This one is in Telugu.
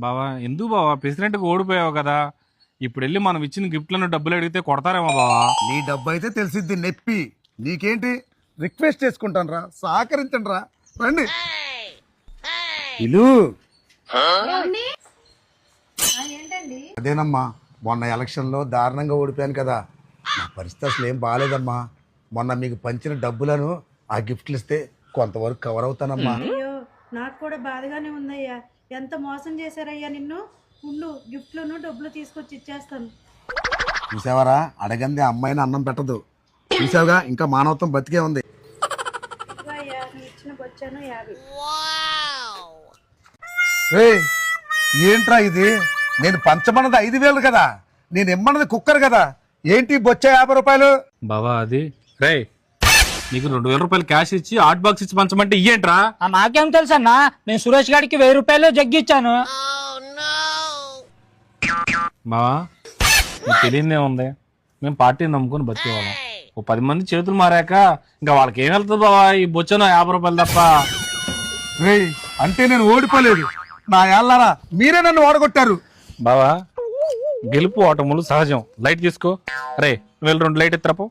బావా ఎందుకు బావా ప్రెసిడెంట్కి ఓడిపోయావు కదా, ఇప్పుడు వెళ్ళి మనం ఇచ్చిన గిఫ్ట్లను డబ్బులు అడిగితే కొడతారేమో బావా. నీ డబ్బు అయితే తెలిసిద్ది నొప్పి. నీకేంటి రిక్వెస్ట్ చేసుకుంటాను రా, సహకరించండి రా, రండి. ఇలు అదేనమ్మా, మొన్న ఎలక్షన్లో దారుణంగా ఓడిపోయాను కదా, నా పరిస్థితి అసలు ఏం బాగాలేదమ్మా. మొన్న మీకు పంచిన డబ్బులను ఆ గిఫ్ట్లు ఇస్తే కొంతవరకు కవర్ అవుతానమ్మా. అయ్యో నాకు కూడా బాధగానే ఉందయ్యా. ఎంత మోసం చేశారయ్యా నిన్ను. ఉండు, గిఫ్ట్లను డబ్బులు తీసుకొచ్చి ఇచ్చేస్తాను. చూసావరా, అడగంది అమ్మాయిని అన్నం పెట్టదు. చూసావుగా, ఇంకా మానవత్వం బతికే ఉంది. ఇదిగో అయ్యా, నీ ఇచ్చిన బొచ్చాను 50. ఏయ్, ఏంట్రా ఇది? నేను పంచమన్నది 5,000 కదా, నేను ఇమ్మన్నది కుక్కర్ కదా, ఏంటి బొచ్చ 50 రూపాయలు? బావా అది రే, నీకు 2,000 రూపాయలు క్యాష్ ఇచ్చి హాట్ బాక్స్ ఇచ్చి పంచమంటే ఇయ్యేంట్రా? నాకేం తెలుసు అన్నా, నేను సురేష్ గారికి 1000 రూపాయలు జగ్గిచ్చాను. బావా నీకు తెలియదే ఉంది, మేము పార్టీని నమ్ముకుని బతికేవాళ్ళం. ఓ 10 మంది చేతులు మారాక ఇంకా వాళ్ళకి ఏం వెళ్తుంది బావా, ఈ బొచ్చను 50 రూపాయలు తప్ప. రేయ్, అంటే నేను ఓడిపోలేదు నా యాళ్ళారా, మీరే నన్ను ఓడగొట్టారు. బావా గెలుపు ఓటములు సహజం, లైట్ తీసుకో. రే నువ్వు 2 లైట్ ఎత్తరాపో.